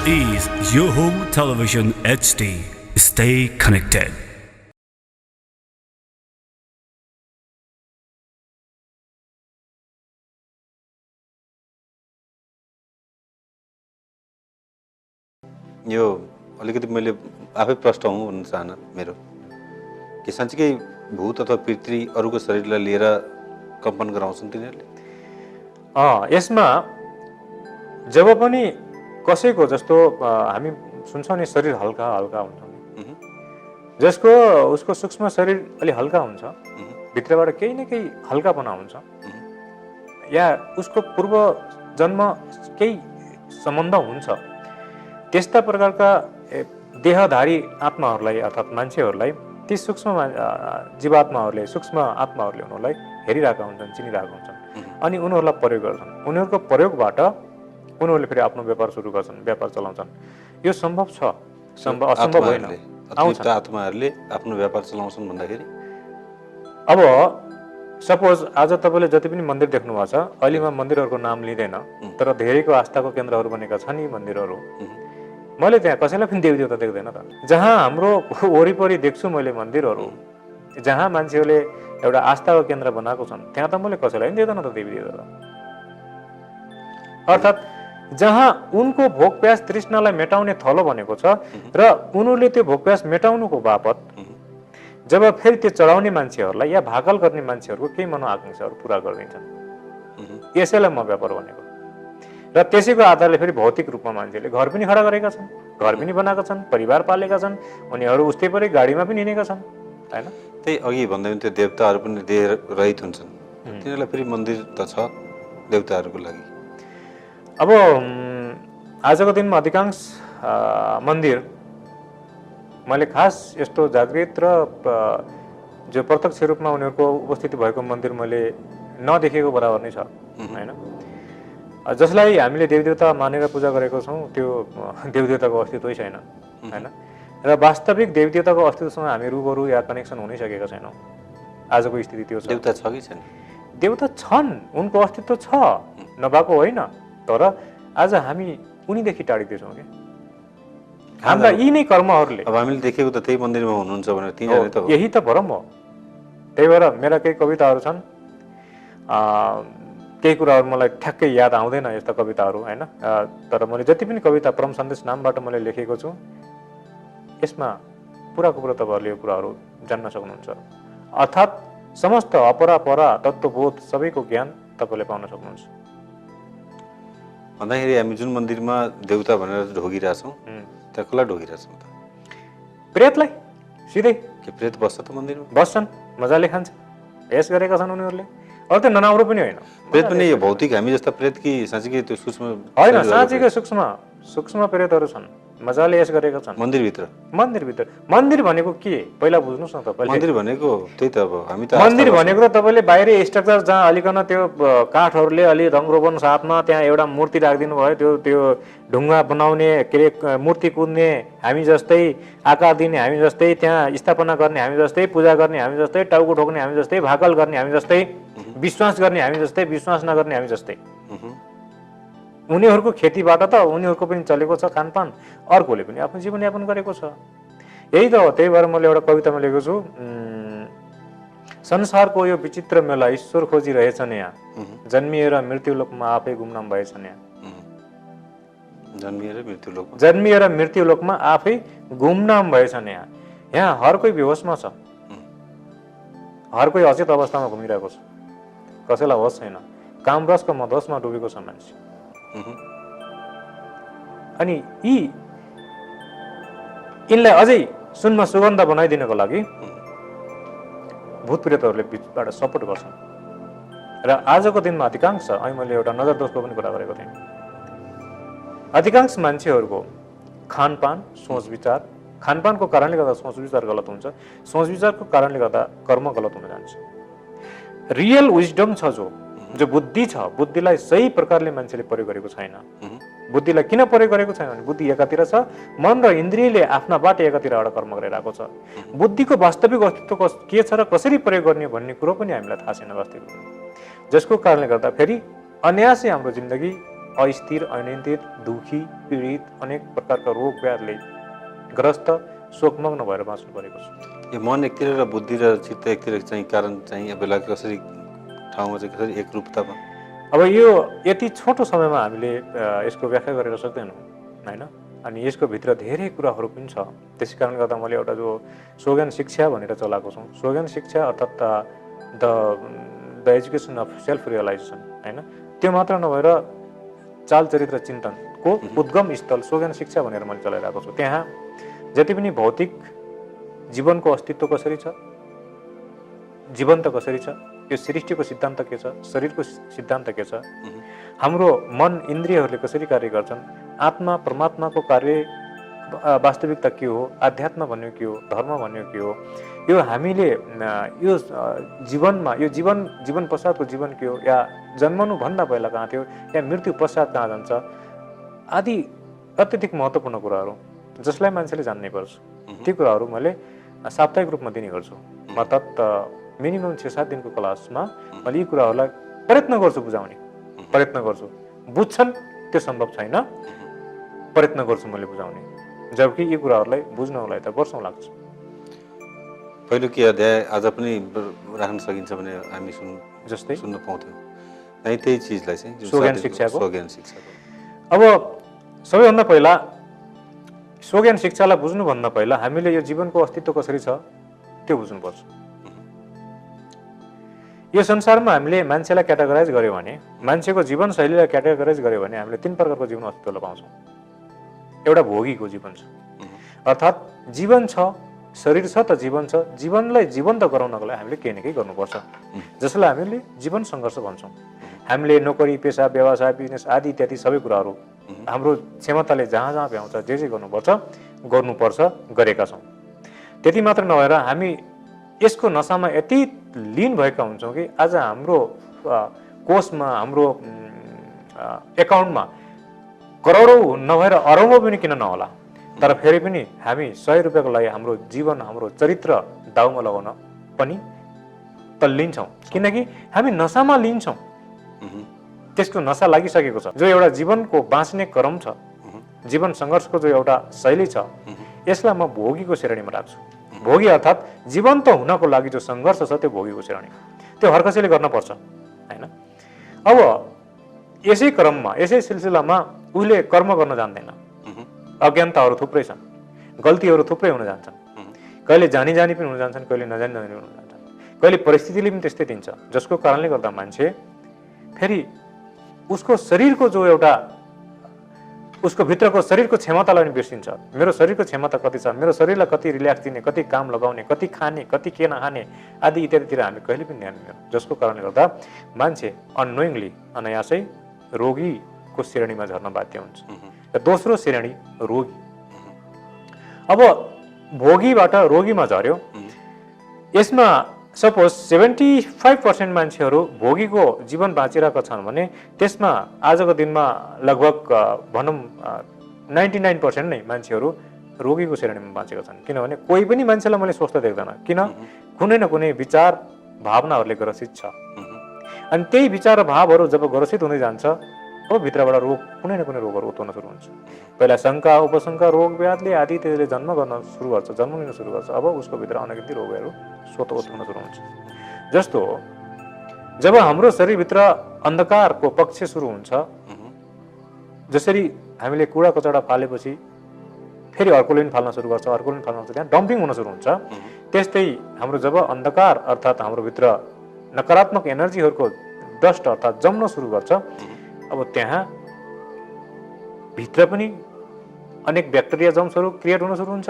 is your home television HD. Stay connected. यो अलिकति मैले आफै प्रश्न हुँ भन्न चाहना मेरो कि साँच्चीकै भूत अथवा पितृ अरूको शरीरलाई लिएर कम्पन गराउँछन् तिनीहरूले? यसमा जब पनि कसैको जस्तो हामी सुन्छौँ नि शरीर हल्का हल्का हुन्छ नि, जसको उसको सूक्ष्म शरीर अलि हल्का हुन्छ, भित्रबाट केही न केही हल्कापना हुन्छ, या उसको पूर्व जन्म केही सम्बन्ध हुन्छ, त्यस्ता प्रकारका देहधारी आत्माहरूलाई अर्थात् मान्छेहरूलाई ती सूक्ष्म जीवात्माहरूले सूक्ष्म आत्माहरूले उनीहरूलाई हेरिरहेका हुन्छन्, चिनिरहेका हुन्छन्, अनि उनीहरूलाई प्रयोग गर्छन्। उनीहरूको प्रयोगबाट उनीहरूले फेरि आफ्नो व्यापार सुरु गर्छन्, व्यापार चलाउँछन्। यो सम्भव छ, असम्भव होइन। आत्माहरूले आफ्नो व्यापार चलाउँछन् भन्दाखेरि अब सपोज आज तपाईँले जति पनि मन्दिर देख्नु भएको छ, अहिले म मन्दिरहरूको नाम लिँदैन, तर धेरैको आस्थाको केन्द्रहरू बनेका छन् यी मन्दिरहरू। मैले त्यहाँ कसैलाई पनि देवी देवता देख्दैन त। जहाँ हाम्रो वरिपरि देख्छु मैले मन्दिरहरू, जहाँ मान्छेहरूले एउटा आस्थाको केन्द्र बनाएको छन्, त्यहाँ त मैले कसैलाई पनि देख्दैन त देवी देवता। अर्थात् जहाँ उनको भोक प्यास तृष्णालाई मेटाउने थलो बनेको छ र उनीहरूले त्यो भोक प्यास मेटाउनुको बापत जब फेरि त्यो चढाउने मान्छेहरूलाई या भाकल गर्ने मान्छेहरूको केही मनोआकांक्षाहरू पुरा गरिदिन्छन्। यसैलाई म व्यापार भनेको। र त्यसैको आधारले फेरि भौतिक रूपमा मान्छेले घर पनि खडा गरेका छन्, घर पनि बनाएका छन्, परिवार पालेका छन्, उनीहरू उस्तै परि गाडीमा पनि हिँडेका छन्, हैन? त्यही अघि भन्दा पनि त्यो देवताहरू पनि देह रहित हुन्छन्, तिनीहरूलाई फेरि मन्दिर त छ देवताहरूको लागि। अब आजको दिनमा अधिकांश मन्दिर मैले खास यस्तो जागृत र जो प्रत्यक्ष रूपमा उनीहरूको उपस्थिति भएको मन्दिर मैले नदेखेको बराबर नै छ, हैन? जसलाई हामीले देवदेवता मानेर पूजा गरेको छौँ त्यो देवदेवताको अस्तित्वै छैन, हैन? र वास्तविक देवदेवताको अस्तित्वसँग हामी रूबरू या कनेक्सन हुनै सकेका छैनौँ। आजको स्थिति त्यो छ। देवता छ कि छैन? देवता छन्, उनको अस्तित्व छ, नभएको होइन, तर आज हामी उनीदेखि टाढिँदैछौँ क्या। हाम्रा यी नै कर्महरूले। अब हामीले देखेको त त्यही मन्दिरमा हुनुहुन्छ भनेर तिनीहरूले त यही त भरम हो। त्यही भएर मेरा केही कविताहरू छन्, केही कुराहरू मलाई ठ्याक्कै याद आउँदैन यस्ता कविताहरू, हैन? तर मैले जति पनि कविता परम सन्देश नामबाट मैले लेखेको छु, यसमा पुराको पुरा तपाईँहरूले यो कुराहरू जान्न सक्नुहुन्छ। अर्थात् समस्त अपरा परा तत्त्वबोध सबैको ज्ञान तपाईँले पाउन सक्नुहुन्छ। भन्दाखेरि हामी जुन मन्दिरमा देवता भनेर ढोगिरहेछौँ त्यहाँ कसलाई ढोगिरहेछौँ त? प्रेतलाई सिधै। के प्रेत बस्छ त मन्दिरमा? बस्छन्, मजाले खान्छ, भेष गरेका छन् उनीहरूले। अरू त नराम्रो पनि होइन। प्रेत पनि यो भौतिक हामी जस्ता प्रेत कि साँच्चीकै त्यो सूक्ष्म? होइन, साँच्चीकै सूक्ष्म प्रेतहरू छन्, मजाले यस गरेका छन् मन्दिरभित्र। मन्दिर भनेको के पहिला बुझ्नुहोस् न तपाईँले। मन्दिर भनेको त्यही त, अब हामी त मन्दिर भनेको त तपाईँले बाहिरी स्ट्रक्चर जहाँ अलिकन त्यो काठहरूले अलि रङरोगन साथमा त्यहाँ एउटा मूर्ति राखिदिनु भयो, त्यो ढुङ्गा बनाउने, के अरे मूर्ति कुद्ने हामी जस्तै, आकार दिने हामी जस्तै, त्यहाँ स्थापना गर्ने हामी जस्तै, पूजा गर्ने हामी जस्तै, टाउको ठोक्ने हामी जस्तै, भाकल गर्ने हामी जस्तै, विश्वास गर्ने हामी जस्तै, विश्वास नगर्ने हामी जस्तै। उनीहरूको खेतीबाट त उनीहरूको पनि चलेको छ खानपान, अर्कोले पनि आफ्नो जीवनयापन गरेको छ। यही त हो। त्यही भएर मैले एउटा कवितामा लेखेको छु, संसारको यो विचित्र मेला ईश्वर खोजिरहेछन् यहाँ, जन्मिएर मृत्युलोकमा आफै गुमनाम भएछन् यहाँ। जन्मिएर मृत्युलोकमा आफै गुमनाम भएछन् यहाँ। यहाँ हर कोही बेहोसमा छ, हर कोही अचेत अवस्थामा घुमिरहेको छ, कसैलाई होस छैन, कामरसको मधोसमा डुबेको छ मान्छे। अनि यिनलाई अझै सुनमा सुगन्ध बनाइदिनको लागि भूत प्रेतहरूले बिचबाट सपोर्ट गर्छन्। र आजको दिनमा अधिकांश, अनि मैले एउटा नजर दोषको पनि कुरा गरेको थिएँ, अधिकांश मान्छेहरूको खानपान, सोच विचार, खानपानको कारणले गर्दा सोच विचार गलत हुन्छ, सोच विचारको कारणले गर्दा कर्म गलत हुन जान्छ। रियल विजडम छ जो बुद्धि छ, बुद्धिलाई सही प्रकारले मान्छेले प्रयोग गरेको छैन। बुद्धिलाई किन प्रयोग गरेको छैन भने बुद्धि एकातिर छ, मन र इन्द्रियले आफ्ना बाटे एकातिर एउटा कर्म गरिरहेको छ। बुद्धिको वास्तविक अस्तित्व के छ र कसरी प्रयोग गर्ने भन्ने कुरो पनि हामीलाई थाहा छैन वास्तविक, जसको कारणले गर्दा फेरि अनायासै हाम्रो जिन्दगी अस्थिर, अनियन्त्रित, दुखी, पीडित, अनेक प्रकारका रोग व्याधिले ग्रस्त, शोकमग्न भएर बाँच्नु परेको छु। यो मन एकतिर र बुद्धि र चित्त एकतिर चाहिँ कारण चाहिँ अब बेला कसरी ठाउँमा चाहिँ कसरी एकरूपतामा अब यो यति छोटो समयमा हामीले यसको व्याख्या गरेर सक्दैनौँ होइन। अनि यसको भित्र धेरै कुराहरू पनि छ। त्यसै कारणले गर्दा मैले एउटा जो स्लोगन शिक्षा भनेर चलाएको छौँ, स्लोगन शिक्षा अर्थात् the education of self realisation होइन, त्यो मात्र नभएर चाल चरित्र चिन्तनको उद्गम स्थल स्लोगन शिक्षा भनेर मैले चलाइरहेको छु। त्यहाँ जति पनि भौतिक जीवनको अस्तित्व कसरी छ, जीवन्त कसरी छ, यो सृष्टिको सिद्धान्त के छ, शरीरको सिद्धान्त के छ, हाम्रो मन इन्द्रियहरूले कसरी कार्य गर्छन्, आत्मा परमात्माको कार्य वास्तविकता के हो, अध्यात्म भन्ने के हो, धर्म भन्ने के हो, यो हामीले यो जीवनमा यो जीवन पश्चातको जीवन के हो, या जन्मनुभन्दा पहिला कहाँ थियो, या मृत्यु पश्चात कहाँ जान्छ आदि अत्यधिक महत्त्वपूर्ण कुराहरू जसलाई मान्छेले जान्नै पर्छ। ती कुराहरू मैले साप्ताहिक रूपमा दिने गर्छु। अर्थात् मिनिमम 6-7 दिनको क्लासमा मैले यी कुराहरूलाई प्रयत्न गर्छु बुझाउने, प्रयत्न गर्छु। बुझ्छन् त्यो सम्भव छैन, प्रयत्न गर्छु मैले बुझाउने, जबकि यी कुराहरूलाई बुझ्नलाई त वर्षौँ लाग्छ। पहिलो के अध्याय आज पनि राख्न सकिन्छ भने हामी जस्तै सुन्न पाउँथ्यौँ है, त्यही चिजलाई चाहिँ स्लोगन शिक्षाको। अब अब सबैभन्दा पहिला स्लोगन शिक्षालाई बुझ्नुभन्दा पहिला हामीले यो जीवनको अस्तित्व कसरी छ त्यो बुझ्नुपर्छ। यो संसारमा हामीले मान्छेलाई क्याटेगोराइज गर्यो भने, मान्छेको जीवनशैलीलाई क्याटेगोराइज गर्यो भने हामीले 3 प्रकारको जीवन अस्तित्वलाई पाउँछौँ। एउटा भोगीको जीवन छ, अर्थात् जीवन छ, शरीर छ त जीवन छ, जीवनलाई जीवन्त गराउनको लागि हामीले केही न केही गर्नुपर्छ, जसलाई हामीले जीवन सङ्घर्ष भन्छौँ। हामीले नोकरी, पेसा, व्यवसाय, बिजनेस आदि इत्यादि सबै कुराहरू हाम्रो क्षमताले जहाँ जहाँ भ्याउँछ जे जे गर्नुपर्छ गरेका छौँ। त्यति मात्र नभएर हामी यसको नसामा यति लिन भएका हुन्छौँ कि आज हाम्रो कोषमा, हाम्रो एकाउन्टमा करोडौँ नभएर अरबौँ पनि किन नहोला, तर फेरि पनि हामी 100 रुपियाँको लागि हाम्रो जीवन, हाम्रो चरित्र दाउमा लगाउन पनि तल्लिन्छौँ, किनकि हामी नसामा लिन्छौँ। त्यसको नसा लागिसकेको छ। जो एउटा जीवनको बाँच्ने क्रम छ, जीवन सङ्घर्षको जो एउटा शैली छ, यसलाई म भोगीको श्रेणीमा राख्छु। भोगी अर्थात् जीवन्त हुनको लागि जो सङ्घर्ष छ त्यो भोगीको श्रेणी, त्यो हर कसैले गर्न पर्छ होइन। अब यसै क्रममा, यसै सिलसिलामा उसले कर्म गर्न जान्दैन, अज्ञानताहरू थुप्रै छन्, गल्तीहरू थुप्रै हुन जान्छन्, कहिले जानी जानी पनि हुन जान्छन्, कहिले नजानी जानी पनि हुन जान्छन्, कहिले परिस्थितिले पनि त्यस्तै दिन्छ, जसको कारणले गर्दा मान्छे फेरि उसको शरीरको जो एउटा उसको भित्रको शरीरको क्षमतालाई पनि बिर्सिन्छ। मेरो शरीरको क्षमता कति छ, मेरो शरीरलाई कति रिल्याक्स दिने, कति काम लगाउने, कति खाने, कति के नखाने आदि इत्यादितिर हामी कहिले पनि ध्यान दिँदैनौँ, जसको कारणले गर्दा मान्छे अननोइङली, अनायासै रोगीको श्रेणीमा झर्न बाध्य हुन्छ। र दोस्रो श्रेणी रोगी। अब भोगीबाट रोगीमा झर्यो, यसमा सपोज 75% मान्छेहरू भोगीको जीवन बाँचिरहेका छन् भने त्यसमा आजको दिनमा लगभग भनौँ 99% नै मान्छेहरू रोगीको श्रेणीमा बाँचेका छन्। किनभने कोही पनि मान्छेलाई मैले स्वस्थ देख्दैन, किन? कुनै न कुनै विचार भावनाहरूले ग्रसित छ। अनि त्यही विचार र भावहरू जब ग्रसित हुँदै जान्छ, अब भित्रबाट रोग, कुनै न कुनै रोगहरू उत्पन्न सुरु हुन्छ। पहिला शङ्का, उपशङ्का, रोग व्याधिले आदि त्यसले जन्म लिन सुरु गर्छ। अब उसको भित्र अनगिन्ती रोगहरू स्वतः उत्पन्न सुरु हुन्छ। जस्तो जब हाम्रो शरीरभित्र अन्धकारको पक्ष सुरु हुन्छ, जसरी हामीले कुडा कचडा फालेपछि फेरि अर्कोले पनि फाल्न सुरु गर्छ, अर्कोले पनि फाल्न गर्छ, त्यहाँ डम्पिङ हुन सुरु हुन्छ। त्यस्तै हाम्रो जब अन्धकार अर्थात् हाम्रो भित्र नकारात्मक एनर्जीहरूको डस्ट अर्थात् जम्न सुरु गर्छ, अब त्यहाँ भित्र पनि अनेक ब्याक्टेरिया जम्सहरू क्रिएट हुन सुरु हुन्छ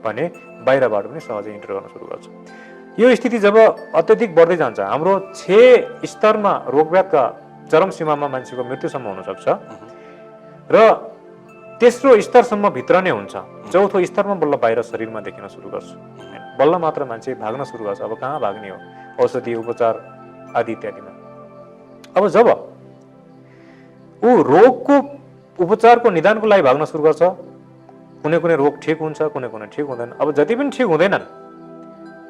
भने बाहिरबाट पनि सहजै इन्टर गर्न सुरु गर्छ। यो स्थिति जब अत्यधिक बढ्दै जान्छ, हाम्रो 6 स्तरमा रोगव्याधका चरम सीमामा मान्छेको मृत्युसम्म हुनसक्छ र तेस्रो स्तरसम्म भित्र नै हुन्छ। चौथो स्तरमा बल्ल बाहिर शरीरमा देखिन सुरु गर्छ, बल्ल मात्र मान्छे भाग्न सुरु गर्छ। अब कहाँ भाग्ने हो? औषधि, उपचार आदि इत्यादिमा। अब जब ऊ रोगको उपचारको निदानको लागि भाग्न सुरु गर्छ, कुनै कुनै रोग ठिक हुन्छ, कुनै कुनै ठिक हुँदैन। अब जति पनि ठिक हुँदैनन्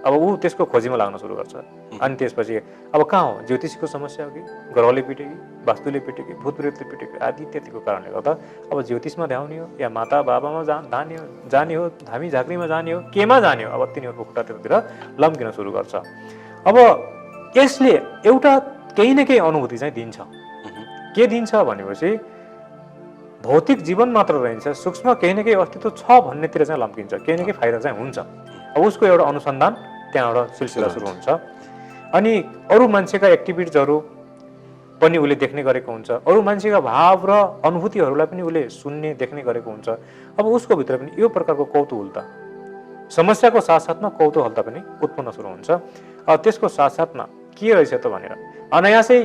अब ऊ त्यसको खोजीमा लाग्न सुरु गर्छ अनि त्यसपछि अब कहाँ हो ज्योतिषीको समस्या हो कि ग्रहले पिट्यो कि वास्तुले पिट्यो कि भूत प्रेतले पिट्यो कि आदि इत्यादिको कारणले गर्दा अब ज्योतिषमा ध्याउने हो या माता बाबामा जाने हो धामी झाँक्रीमा जाने हो केमा जाने हो अब तिनीहरूको खुट्टा त्यतातिर लम्किन सुरु गर्छ। अब यसले एउटा केही न केही अनुभूति चाहिँ दिन्छ। के दिन्छ भनेपछि भौतिक जीवन मात्र रहन्छ, सूक्ष्म केही न केही अस्तित्व छ भन्नेतिर चाहिँ लम्किन्छ, केही न केही फाइदा चाहिँ हुन्छ। अब उसको एउटा अनुसन्धान त्यहाँबाट सिलसिला सुरु हुन्छ अनि अरू मान्छेका एक्टिभिटिजहरू पनि उसले देख्ने गरेको हुन्छ, अरू मान्छेका भाव र अनुभूतिहरूलाई पनि उसले सुन्ने देख्ने गरेको हुन्छ। अब उसको भित्र पनि यो प्रकारको कौतूहलता, समस्याको साथसाथमा कौतूहलता पनि उत्पन्न सुरु हुन्छ। त्यसको साथसाथमा के रहेछ त भनेर अनायासै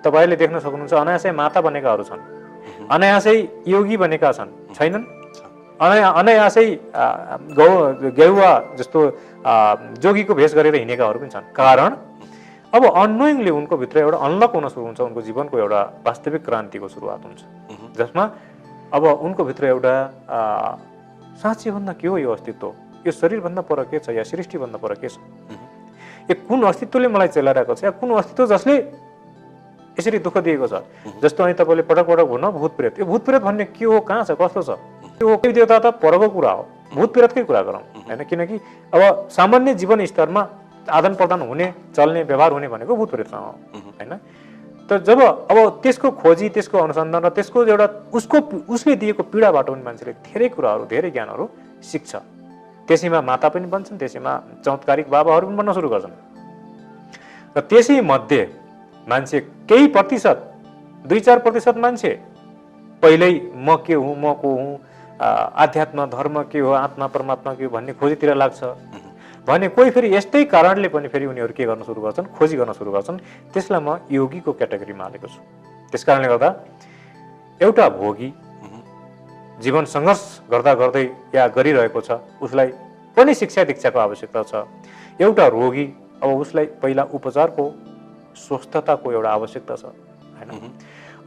तपाईँले देख्न सक्नुहुन्छ, अनायासै माता बनेकाहरू छन्, अनायासै योगी बनेका छैनन्, अनायासै गेउवा जस्तो जोगीको भेष गरेर हिँडेकाहरू पनि छन्। कारण अब अननोइङली उनको भित्र एउटा अनलक हुन सुरु हुन्छ, उनको जीवनको एउटा वास्तविक क्रान्तिको सुरुवात हुन्छ जसमा अब उनको भित्र एउटा साँच्चै भन्दा के हो यो अस्तित्व, यो शरीरभन्दा पर के छ या सृष्टिभन्दा पर के छ, यो कुन अस्तित्वले मलाई चलाइरहेको छ या कुन अस्तित्व जसले यसरी दुःख दिएको छ। जस्तो अनि तपाईँले पटक पटक भन्नु भूत प्रेत, यो भूत प्रेत भन्ने के हो, कहाँ छ, कस्तो छ, त्यो देवता त परको कुरा हो, भूत प्रेतकै कुरा गरौँ होइन। किनकि अब सामान्य जीवन स्तरमा आदान प्रदान हुने चल्ने व्यवहार हुने भनेको भूत प्रेतसँग हो होइन। तर जब अब त्यसको खोजी, त्यसको अनुसन्धान र त्यसको एउटा उसले दिएको पीडाबाट पनि मान्छेले धेरै कुराहरू, धेरै ज्ञानहरू सिक्छ। त्यसैमा माता पनि बन्छन्, त्यसैमा चमत्कारिक बाबाहरू पनि बन्न सुरु गर्छन् र त्यसै मध्ये मान्छे केही प्रतिशत 2-4% मान्छे पहिल्यै म के हुँ, म को हुँ, आध्यात्म धर्म के हो, आत्मा परमात्मा के हो भन्ने खोजीतिर लाग्छ भने कोही फेरि यस्तै कारणले पनि फेरि उनीहरू के गर्न सुरु गर्छन्, खोजी गर्न सुरु गर्छन्। त्यसलाई म योगीको क्याटेगोरीमा हालेको छु। त्यस कारणले गर्दा एउटा भोगी जीवन सङ्घर्ष गर्दा गर्दै या गरिरहेको छ, उसलाई पनि शिक्षा दीक्षाको आवश्यकता छ। एउटा रोगी अब उसलाई पहिला उपचारको, स्वस्थताको एउटा आवश्यकता छ होइन।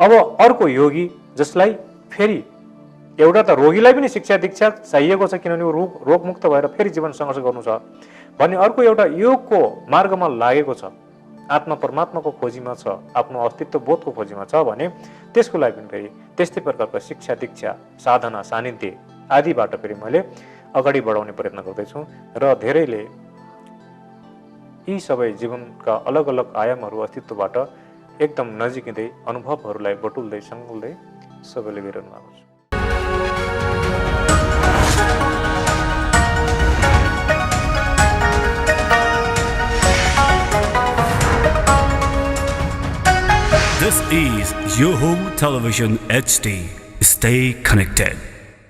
अब अर्को योगी जसलाई फेरि एउटा त रोगीलाई पनि शिक्षा दीक्षा चाहिएको छ किनभने ऊ रोगमुक्त भएर फेरि जीवन सङ्घर्ष गर्नु छ भने अर्को एउटा योगको मार्गमा लागेको छ, आत्मा परमात्माको खोजीमा छ, आफ्नो अस्तित्व बोधको खोजीमा छ भने त्यसको लागि पनि फेरि त्यस्तै प्रकारको शिक्षा दीक्षा, साधना, सानिध्य आदिबाट फेरि मैले अगाडि बढाउने प्रयत्न गर्दैछु र धेरैले यी सबै जीवनका अलग अलग आयामहरू अस्तित्वबाट एकदम नजिकिँदै अनुभवहरूलाई बटुल्दै सङ्गुल्दै सबैले गरिरहनु भएको छ। This is Yoho Television HD. Stay connected.